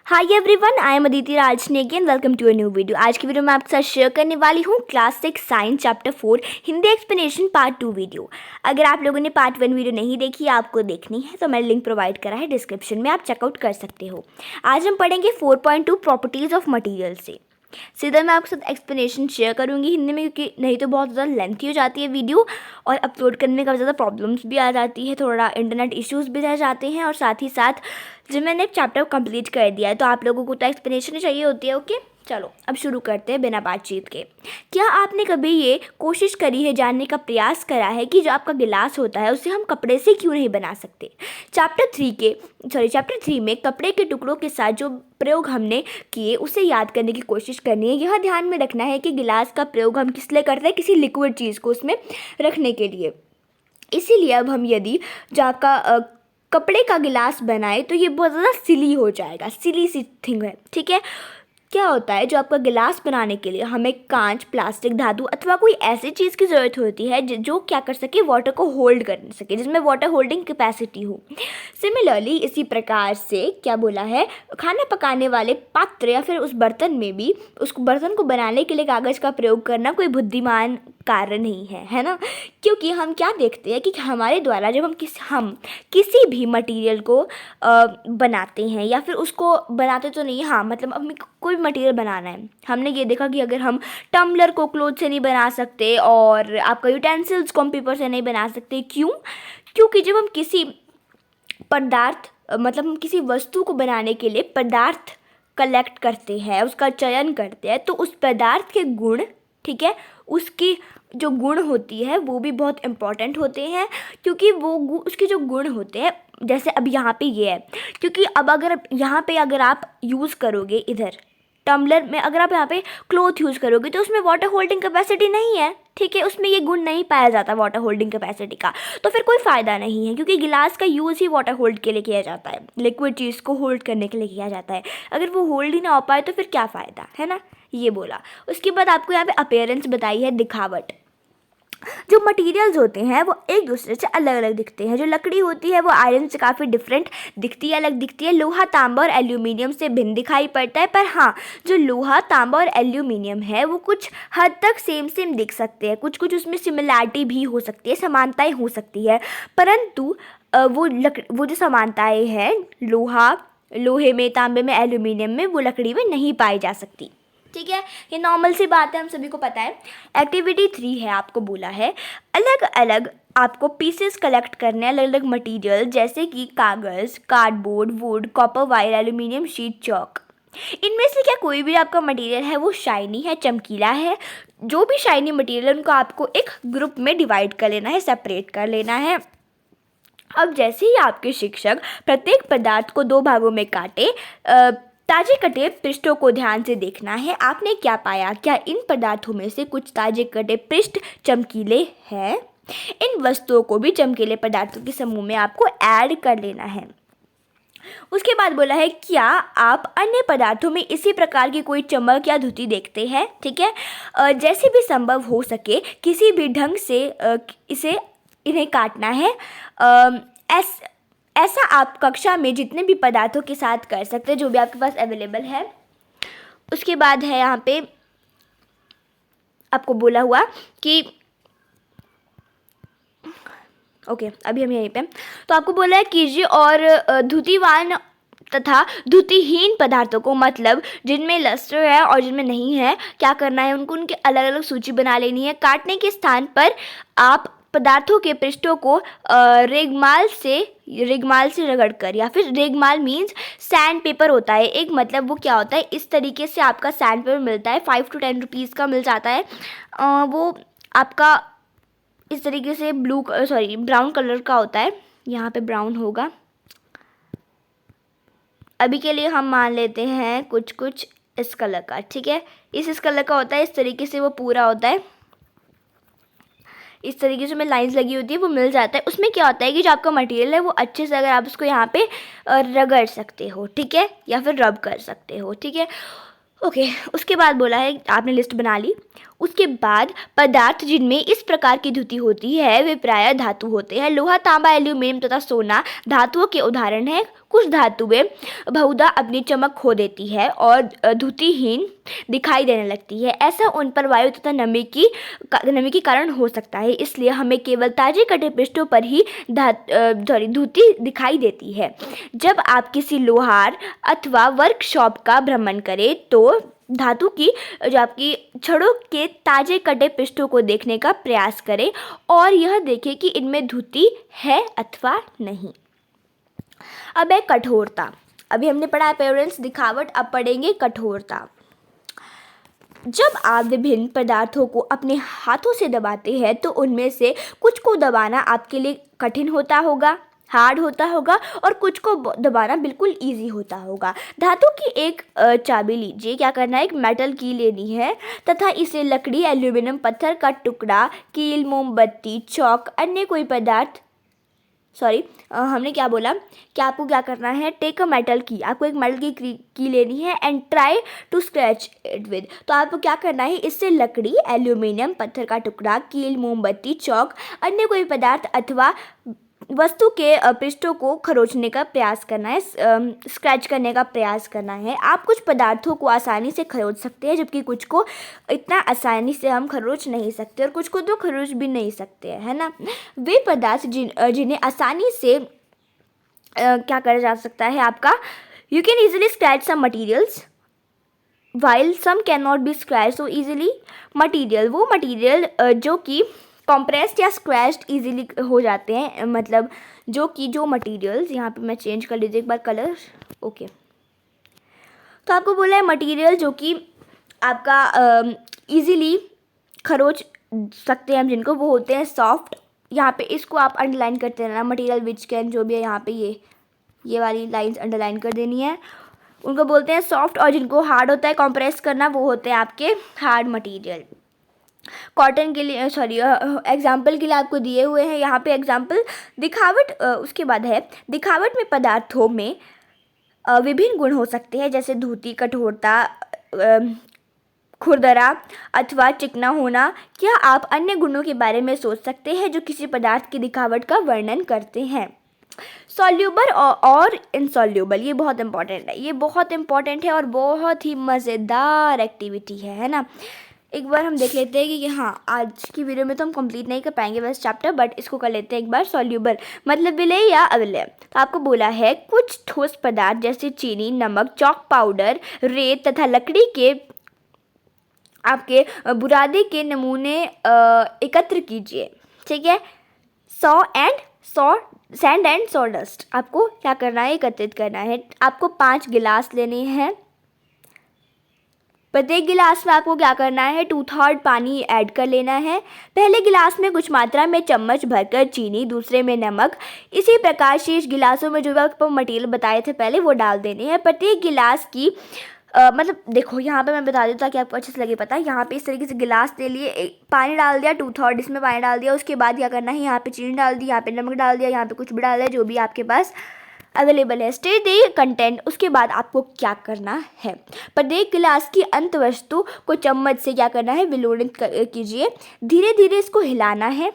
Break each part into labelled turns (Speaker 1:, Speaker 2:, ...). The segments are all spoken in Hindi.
Speaker 1: Hi everyone, I am Aditi Rajne again welcome to a new video. आज की वीडियो में आपके साथ शेयर करने वाली हूँ class 6 science chapter 4 Hindi explanation part 2 video. अगर आप लोगों ने पार्ट 1 वीडियो नहीं देखी, आपको देखनी है तो मैंने लिंक प्रोवाइड करा है डिस्क्रिप्शन में, आप चेकआउट कर सकते हो। आज हम पढ़ेंगे 4.2 प्रॉपर्टीज़ ऑफ मटीरियल से। सीधा मैं आपके साथ एक्सप्लेनेशन शेयर करूंगी हिंदी में, क्योंकि नहीं तो बहुत ज़्यादा लेंथी हो जाती है वीडियो और अपलोड करने में काफ़ी ज़्यादा प्रॉब्लम्स भी आ जाती है, थोड़ा इंटरनेट इश्यूज़ भी रह जाते हैं। और साथ ही साथ जब मैंने चैप्टर कंप्लीट कर दिया है तो आप लोगों को तो एक्सप्लेनेशन ही चाहिए होती है। ओके, चलो अब शुरू करते हैं बिना बातचीत के। क्या आपने कभी ये कोशिश करी है, जानने का प्रयास करा है कि जो आपका गिलास होता है उसे हम कपड़े से क्यों नहीं बना सकते? चैप्टर 3 में कपड़े के टुकड़ों के साथ जो प्रयोग हमने किए उसे याद करने की कोशिश करनी है। यह ध्यान में रखना है कि गिलास का प्रयोग हम किस लिए करते हैं, किसी लिक्विड चीज़ को उसमें रखने के लिए। इसीलिए अब हम यदि जाका कपड़े का गिलास बनाए तो ये बहुत ज़्यादा सिली हो जाएगा, सिली सी थिंग है। ठीक है, क्या होता है, जो आपका गिलास बनाने के लिए हमें कांच, प्लास्टिक, धातु अथवा कोई ऐसी चीज़ की ज़रूरत होती है जो क्या कर सके, वाटर को होल्ड कर सके, जिसमें वाटर होल्डिंग कैपेसिटी हो। सिमिलरली इसी प्रकार से क्या बोला है, खाना पकाने वाले पात्र या फिर उस बर्तन में भी उस बर्तन को बनाने के लिए कागज़ का प्रयोग करना कोई बुद्धिमान कार्य नहीं है ना। क्योंकि हम क्या देखते हैं कि हमारे द्वारा जब हम किसी भी मटेरियल को बनाते हैं या फिर उसको बनाते तो नहीं, हाँ मतलब हमें कोई मटेरियल बनाना है, हमने ये देखा कि अगर हम टम्बलर को क्लोथ से नहीं बना सकते और आपका यूटेंसिल्स को हम पेपर से नहीं बना सकते। क्यों? क्योंकि जब हम किसी पदार्थ मतलब हम किसी वस्तु को बनाने के लिए पदार्थ कलेक्ट करते हैं, उसका चयन करते हैं, तो उस पदार्थ के गुण, ठीक है, उसकी जो गुण होती है वो भी बहुत इम्पॉर्टेंट होते हैं। क्योंकि वो उसके जो गुण होते हैं, जैसे अब यहाँ पे ये है, क्योंकि अब अगर यहाँ पे अगर आप यूज़ करोगे इधर टम्बलर में, अगर आप यहाँ पे क्लोथ यूज़ करोगे तो उसमें वाटर होल्डिंग कैपेसिटी नहीं है। ठीक है, उसमें ये गुण नहीं पाया जाता वाटर होल्डिंग कैपेसिटी का, तो फिर कोई फ़ायदा नहीं है। क्योंकि गिलास का यूज़ ही वाटर होल्ड के लिए किया जाता है, लिक्विड चीज़ को होल्ड करने के लिए किया जाता है। अगर वो होल्ड ही ना हो पाए तो फिर क्या फ़ायदा, है ना, ये बोला। उसके बाद आपको यहाँ पे अपीयरेंस बताई है, दिखावट। जो मटेरियल्स होते हैं वो एक दूसरे से अलग अलग दिखते हैं। जो लकड़ी होती है वो आयरन से काफ़ी डिफरेंट दिखती है, अलग दिखती है। लोहा, तांबा और एल्यूमिनियम से भिन्न दिखाई पड़ता है, पर हाँ, जो लोहा, तांबा और एल्यूमिनियम है वो कुछ हद तक सेम दिख सकते हैं, कुछ उसमें सिमिलैरिटी भी हो सकती है, समानताएं हो सकती है। परंतु वो जो समानताएं हैं लोहे में, तांबे में, एल्यूमिनियम में, वो लकड़ी में नहीं पाई जा सकती। ठीक है, ये नॉर्मल सी बात है, हम सभी को पता है। एक्टिविटी 3 है, आपको बोला है अलग अलग आपको पीसेस कलेक्ट करने, अलग अलग मटेरियल जैसे कि कागज़, cardboard, would, copper wire, aluminium sheet, chalk. इनमें से क्या कोई भी आपका मटेरियल है वो शाइनी है, चमकीला है? जो भी शाइनी मटेरियल उनको आपको एक ग्रुप में डिवाइड कर लेना है, सेपरेट कर लेना है। अब जैसे ही आपके शिक्षक प्रत्येक पदार्थ को 2 भागों में काटे, ताजे कटे पृष्ठों को ध्यान से देखना है। आपने क्या पाया? क्या इन पदार्थों में से कुछ ताजे कटे पृष्ठ चमकीले हैं? इन वस्तुओं को भी चमकीले पदार्थों के समूह में आपको ऐड कर लेना है। उसके बाद बोला है, क्या आप अन्य पदार्थों में इसी प्रकार की कोई चमक या धुति देखते हैं? ठीक है, जैसे भी संभव हो सके किसी भी ढंग से इन्हें काटना है। ऐसा आप कक्षा में जितने भी पदार्थों के साथ कर सकते हैं, जो भी आपके पास अवेलेबल है। उसके बाद है यहाँ पे आपको बोला हुआ कि ओके, अभी हम यहीं पे, तो आपको बोला है कीजिए और धुतिवान तथा धुतिहीन पदार्थों को, मतलब जिनमें लस्टर है और जिनमें नहीं है, क्या करना है, उनके अलग अलग सूची बना लेनी है। काटने के स्थान पर आप पदार्थों के पृष्ठों को रेगमाल से रगड़कर, या फिर रेगमाल मीन्स सैंड पेपर होता है एक, मतलब वो क्या होता है, इस तरीके से आपका सैंड पेपर मिलता है, 5 to 10 रुपीज़ का मिल जाता है। वो आपका इस तरीके से ब्राउन कलर का होता है, यहाँ पे ब्राउन होगा। अभी के लिए हम मान लेते हैं कुछ इस कलर का, ठीक है, इस कलर का होता है, इस तरीके से वो पूरा होता है, इस तरीके से में लाइंस लगी होती है, वो मिल जाता है। उसमें क्या होता है कि जो आपका मटेरियल है वो अच्छे से, अगर आप उसको यहाँ पे रगड़ सकते हो, ठीक है, या फिर रब कर सकते हो, ठीक है। ओके, उसके बाद बोला है, आपने लिस्ट बना ली। उसके बाद पदार्थ जिनमें इस प्रकार की धुति होती है वे प्रायः धातु होते हैं। लोहा, तांबा, एल्यूमिनियम तथा सोना धातुओं के उदाहरण हैं। कुछ धातुएं बहुधा अपनी चमक खो देती है और धुतिहीन दिखाई देने लगती है। ऐसा उन पर वायु तथा नमी के कारण हो सकता है, इसलिए हमें केवल ताजे कटे पृष्ठों पर ही धुति दिखाई देती है। जब आप किसी लोहार अथवा वर्कशॉप का भ्रमण करें तो धातु की जो आपकी छड़ों के ताजे कटे पृष्ठों को देखने का प्रयास करें और यह देखें कि इनमें धुति है अथवा नहीं। अब है कठोरता। अभी हमने पढ़ा अपीयरेंस, दिखावट, अब पढ़ेंगे कठोरता। जब आप विभिन्न पदार्थों को अपने हाथों से दबाते हैं तो उनमें से कुछ को दबाना आपके लिए कठिन होता होगा, हार्ड होता होगा, और कुछ को दबाना बिल्कुल इजी होता होगा। धातु की एक चाबी लीजिए, क्या करना है, एक मेटल की लेनी है तथा इसे लकड़ी, एल्यूमिनियम, पत्थर का टुकड़ा, कील, मोमबत्ती, चौक, अन्य कोई पदार्थ, हमने क्या बोला कि आपको क्या करना है, टेक अ मेटल की, आपको एक मेटल की लेनी है and try to scratch it with. तो आपको क्या करना है, इससे लकड़ी, एल्यूमिनियम, पत्थर का टुकड़ा, कील, मोमबत्ती, चौक, अन्य कोई पदार्थ अथवा वस्तु के पृष्ठों को खरोंचने का प्रयास करना है, स्क्रैच करने का प्रयास करना है। आप कुछ पदार्थों को आसानी से खरोंच सकते हैं जबकि कुछ को इतना आसानी से हम खरोंच नहीं सकते और कुछ को तो खरोंच भी नहीं सकते हैं, है ना। वे पदार्थ जिन्हें आसानी से क्या करा जा सकता है आपका, you can easily scratch some materials while some can not be scratch so easily. Material, वो मटीरियल जो कि कॉम्प्रेस्ड या स्क्रैच्ड इजीली हो जाते हैं, मतलब जो मटीरियल्स, यहाँ पे मैं चेंज कर लीजिए एक बार कलर, ओके। तो आपको बोला है मटीरियल जो कि आपका इजीली खरोंच सकते हैं हम जिनको, वो होते हैं सॉफ्ट। यहाँ पे इसको आप अंडरलाइन करते रहना, मटीरियल विच कैन, जो भी है यहाँ पे ये वाली लाइंस अंडरलाइन कर देनी है, उनको बोलते हैं सॉफ्ट। और जिनको हार्ड होता है कॉम्प्रेस करना, वो होते हैं आपके हार्ड मटीरियल। कॉटन के लिए एग्जाम्पल के लिए आपको दिए हुए हैं यहाँ पे एग्जाम्पल। दिखावट, उसके बाद है दिखावट में पदार्थों में विभिन्न गुण हो सकते हैं, जैसे धुति, कठोरता, खुरदरा अथवा चिकना होना। क्या आप अन्य गुणों के बारे में सोच सकते हैं जो किसी पदार्थ की दिखावट का वर्णन करते हैं? सॉल्यूबल और इनसॉल्यूबल, ये बहुत इंपॉर्टेंट है और बहुत ही मज़ेदार एक्टिविटी है ना। एक बार हम देख लेते हैं कि हाँ, आज की वीडियो में तो हम कंप्लीट नहीं कर पाएंगे बस चैप्टर, बट इसको कर लेते हैं एक बार। सॉल्यूबल मतलब विलेय या अविलेय। तो आपको बोला है कुछ ठोस पदार्थ जैसे चीनी, नमक, चॉक पाउडर, रेत तथा लकड़ी के आपके बुरादे के नमूने एकत्र कीजिए, ठीक है। सैंड एंड सॉडस्ट आपको क्या करना है, एकत्रित करना है। आपको 5 गिलास लेने हैं, प्रत्येक गिलास में आपको क्या करना है, 2/3 पानी ऐड कर लेना है। पहले गिलास में कुछ मात्रा में चम्मच भरकर चीनी, दूसरे में नमक, इसी प्रकार शेष गिलासों में जो आपको मटेरियल बताए थे पहले वो डाल देने हैं। प्रत्येक गिलास की मतलब देखो यहाँ पे मैं बता देता ताकि आपको अच्छे से लगे पता। यहाँ पे इस तरीके से गिलास ले लिए, पानी डाल दिया, 2/3 इसमें पानी डाल दिया। उसके बाद क्या करना है, यहाँ पे चीनी डाल दी, यहाँ पे नमक डाल दिया, यहाँ पे कुछ भी डाल दिया, जो भी आपके पास अवेलेबल है। State the content. उसके बाद आपको क्या करना है, प्रत्येक गिलास की अंत वस्तु को चम्मच से क्या करना है, विलोड़ित कीजिए। धीरे धीरे इसको हिलाना है,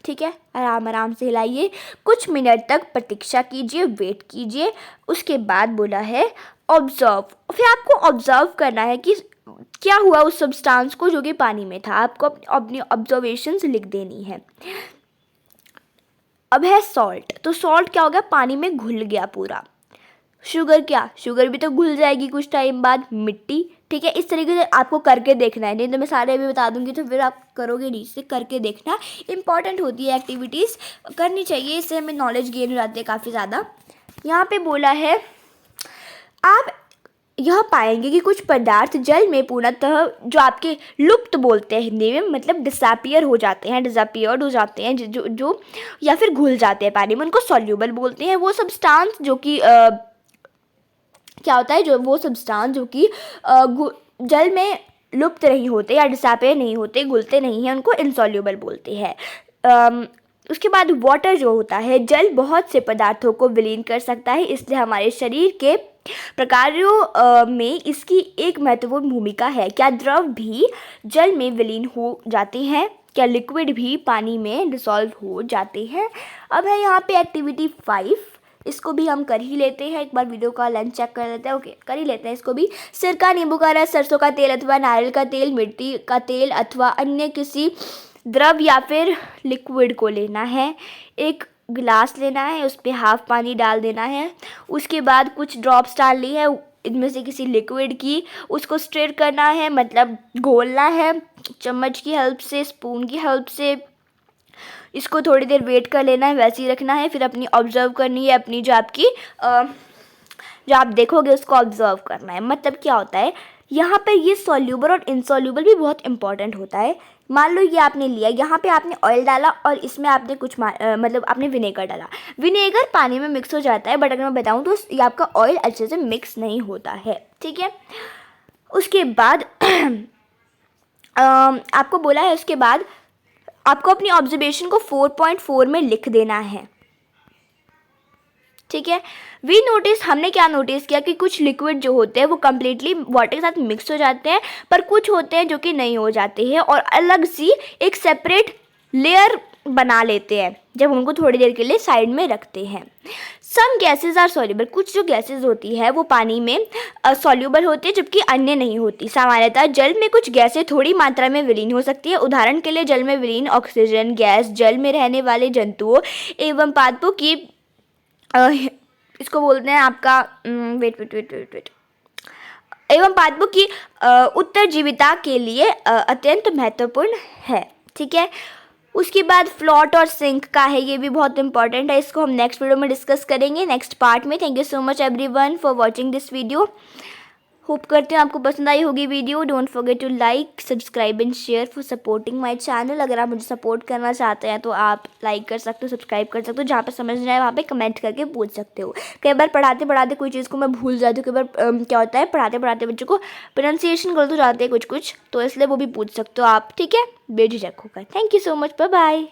Speaker 1: ठीक है, आराम आराम से हिलाइए। कुछ मिनट तक प्रतीक्षा कीजिए, वेट कीजिए। उसके बाद बोला है ऑब्जर्व। फिर आपको ऑब्जर्व करना है कि क्या हुआ उस सब्सटेंस को जो कि पानी में था। आपको अपनी ऑब्जर्वेशंस लिख देनी है। अब है सॉल्ट। तो सॉल्ट क्या हो गया, पानी में घुल गया पूरा। शुगर भी तो घुल जाएगी कुछ टाइम बाद। मिट्टी, ठीक है। इस तरीके से आपको करके देखना है, नहीं तो मैं सारे अभी बता दूंगी तो फिर आप करोगे नहीं। से करके देखना इंपॉर्टेंट होती है, एक्टिविटीज़ करनी चाहिए, इससे हमें नॉलेज गेन हो जाती है काफ़ी ज़्यादा। यहाँ पे बोला है आप यह पाएंगे कि कुछ पदार्थ जल में पूर्णतः जो आपके लुप्त बोलते हैं हिंदी में, मतलब डिसअपियर हो जाते हैं, डिसअपियर्ड हो जाते हैं, जो या फिर घुल जाते हैं पानी में, उनको सॉल्यूबल बोलते हैं। वो सब्सटेंस जो कि क्या होता है, जो वो सब्सटेंस जो कि जल में लुप्त नहीं होते या डिसअपियर नहीं होते, घुलते नहीं हैं, उनको इनसॉल्यूबल बोलते हैं। उसके बाद वाटर जो होता है, जल बहुत से पदार्थों को विलीन कर सकता है, इसलिए हमारे शरीर के प्रकारों में इसकी एक महत्वपूर्ण भूमिका है। क्या द्रव भी जल में विलीन हो जाते हैं? क्या लिक्विड भी पानी में डिसॉल्व हो जाते हैं? अब है यहाँ पे एक्टिविटी 5, इसको भी हम कर ही लेते हैं, एक बार वीडियो का लेंथ चेक कर लेते हैं। ओके, कर ही लेते हैं इसको भी। सिरका, नींबू का रस, सरसों का तेल अथवा नारियल का तेल, मिट्टी का तेल अथवा अन्य किसी द्रव या फिर लिक्विड को लेना है। एक गिलास लेना है, उस पर हाफ पानी डाल देना है। उसके बाद कुछ ड्रॉप्स डालनी है इनमें से किसी लिक्विड की। उसको स्टिर करना है, मतलब घोलना है चम्मच की हेल्प से, स्पून की हेल्प से। इसको थोड़ी देर वेट कर लेना है, वैसे ही रखना है। फिर अपनी ऑब्जर्व करनी है, अपनी जो आपकी जो आप देखोगे उसको ऑब्जर्व करना है। मतलब क्या होता है यहाँ पे, ये सॉल्यूबल और इनसॉल्यूबल भी बहुत इंपॉर्टेंट होता है। मान लो ये आपने लिया, यहाँ पे आपने ऑयल डाला और इसमें आपने कुछ मतलब आपने विनेगर डाला। विनेगर पानी में मिक्स हो जाता है, बट अगर मैं बताऊँ तो ये आपका ऑयल अच्छे से मिक्स नहीं होता है, ठीक है। उसके बाद आपको बोला है, उसके बाद आपको अपनी ऑब्जर्वेशन को 4.4 में लिख देना है, ठीक है। वी नोटिस, हमने क्या नोटिस किया कि कुछ लिक्विड जो होते हैं वो कम्प्लीटली वाटर के साथ मिक्स हो जाते हैं, पर कुछ होते हैं जो कि नहीं हो जाते हैं और अलग सी एक सेपरेट लेयर बना लेते हैं जब उनको थोड़ी देर के लिए साइड में रखते हैं। सम गैसेज आर सॉल्यूबल, कुछ जो गैसेज होती है वो पानी में सॉल्यूबल होती है जबकि अन्य नहीं होती। सामान्यतः जल में कुछ गैसें थोड़ी मात्रा में विलीन हो सकती है। उदाहरण के लिए जल में विलीन ऑक्सीजन गैस, जल में रहने वाले जंतुओं एवं पादपों की इसको बोलते हैं आपका वेट एवं पादपों की उत्तरजीविता के लिए अत्यंत महत्वपूर्ण है, ठीक है। उसके बाद फ्लोट और सिंक का है, ये भी बहुत इंपॉर्टेंट है, इसको हम नेक्स्ट वीडियो में डिस्कस करेंगे, नेक्स्ट पार्ट में। Thank you so much everyone for watching this video. Hope करते हैं आपको पसंद आई होगी video. Don't forget to like, subscribe and share for supporting my channel. अगर आप मुझे सपोर्ट करना चाहते हैं तो आप लाइक कर सकते हो, सब्सक्राइब कर सकते हो, जहाँ पे समझ नहीं आए वहाँ पे कमेंट करके पूछ सकते हो। कई बार पढ़ाते पढ़ाते कोई चीज़ को मैं भूल जाती हूँ, कई बार क्या होता है पढ़ाते पढ़ाते बच्चों को प्रोनाउंसिएशन गलत हो जाते हैं कुछ, तो इसलिए वो भी पूछ सकते हो आप, ठीक है, बेझिझक होकर। Thank you so much, bye bye,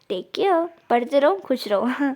Speaker 1: take care, पढ़ते रहो, खुश रहो।